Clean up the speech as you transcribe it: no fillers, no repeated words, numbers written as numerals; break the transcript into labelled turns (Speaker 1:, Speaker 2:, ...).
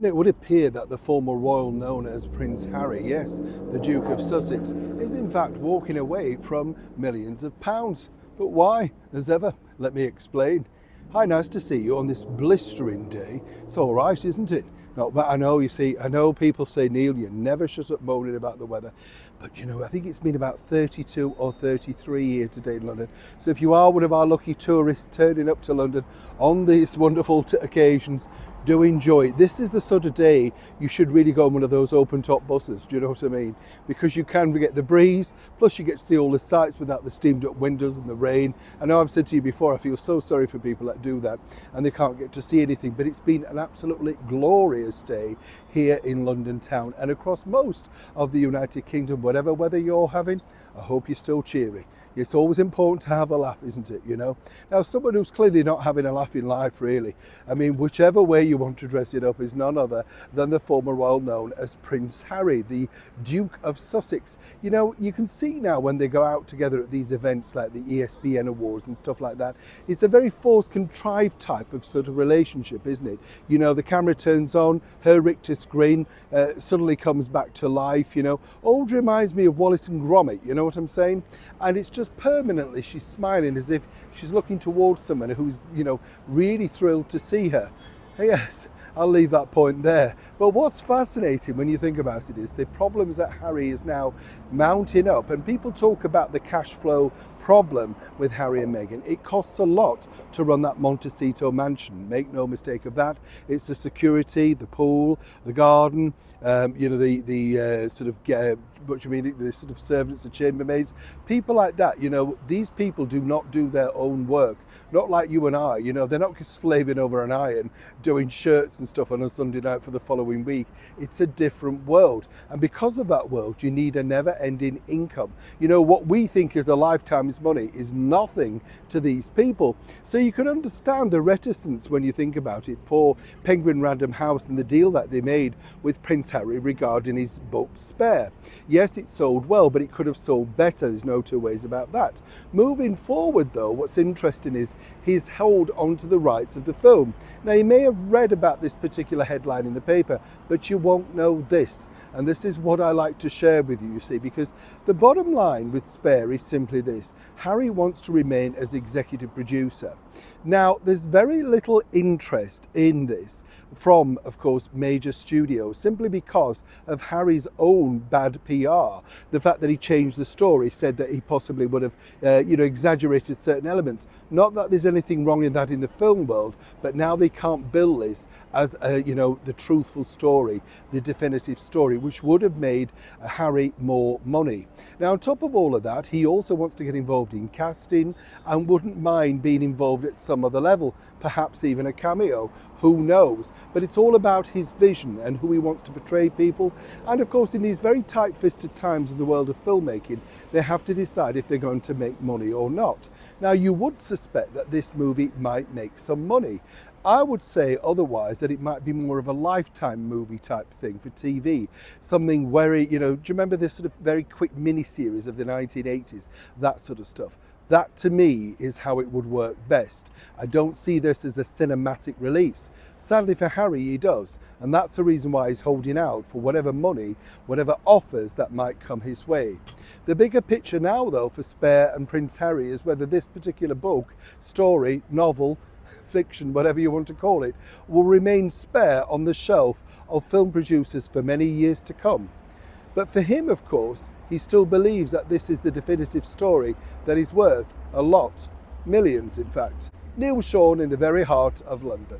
Speaker 1: It would appear that the former royal known as Prince Harry, yes, the Duke of Sussex, is in fact walking away from millions of pounds. But why? As ever, let me explain. Hi, nice to see you on this blistering day. It's all right, isn't it? No, but I know, I know people say, Neil, you never shut up moaning about the weather. But I think it's been about 32 or 33 here today in London. So if you are one of our lucky tourists turning up to London on these wonderful occasions, do enjoy it. This is the sort of day you should really go on one of those open top buses, do you know what I mean? Because you can get the breeze, plus you get to see all the sights without the steamed up windows and the rain. I know I've said to you before, I feel so sorry for people that do that and they can't get to see anything, but it's been an absolutely glorious day here in London town and across most of the United Kingdom. Whatever weather you're having, I hope you're still cheery. It's always important to have a laugh, isn't it, Now, someone who's clearly not having a laugh in life, really, I mean, whichever way you want to dress it up, is none other than the former royal known as Prince Harry, the Duke of Sussex. You can see now when they go out together at these events like the ESPN Awards and stuff like that, it's a very forced, contrived type of sort of relationship, isn't it? The camera turns on, her rictus grin suddenly comes back to life, Old reminds me of Wallace and Gromit, you know what I'm saying? And it's just permanently, she's smiling as if she's looking towards someone who's, really thrilled to see her. Yes, I'll leave that point there. But what's fascinating when you think about it is the problems that Harry is now mounting up. And people talk about the cash flow problem with Harry and Meghan. It costs a lot to run that Montecito mansion. Make no mistake of that. It's the security, the pool, the garden, the sort of what you mean, the sort of servants, the chambermaids, people like that. These people do not do their own work. Not like you and I, they're not slaving over an iron, doing shirts and stuff on a Sunday night for the following week. It's a different world. And because of that world, you need a never-ending income. What we think is a lifetime's money is nothing to these people. So you can understand the reticence when you think about it for Penguin Random House and the deal that they made with Prince Harry regarding his book Spare. Yes, it sold well, but it could have sold better. There's no two ways about that. Moving forward, though, what's interesting is he's held onto the rights of the film. Now, you may have read about this particular headline in the paper, but you won't know this. And this is what I like to share with you, see, because the bottom line with Spare is simply this. Harry wants to remain as executive producer. Now, there's very little interest in this from, of course, major studios, simply because of Harry's own bad PR. The fact that he changed the story, said that he possibly would have, exaggerated certain elements. Not that there's anything wrong in that in the film world, but now they can't bill this as, the truthful story, the definitive story, which would have made Harry more money. Now, on top of all of that, he also wants to get involved in casting and wouldn't mind being involved at some other level, perhaps even a cameo, who knows? But it's all about his vision and who he wants to portray people. And of course, in these very tight-fisted times in the world of filmmaking, they have to decide if they're going to make money or not. Now, you would suspect that this movie might make some money. I would say otherwise, that it might be more of a Lifetime movie type thing for TV. Something very, do you remember this sort of very quick mini-series of the 1980s? That sort of stuff. That, to me, is how it would work best. I don't see this as a cinematic release. Sadly for Harry, he does. And that's the reason why he's holding out for whatever money, whatever offers that might come his way. The bigger picture now, though, for Spare and Prince Harry is whether this particular book, story, novel, fiction, whatever you want to call it, will remain spare on the shelf of film producers for many years to come. But for him, of course, he still believes that this is the definitive story that is worth a lot. Millions, in fact. Neil Sean in the very heart of London.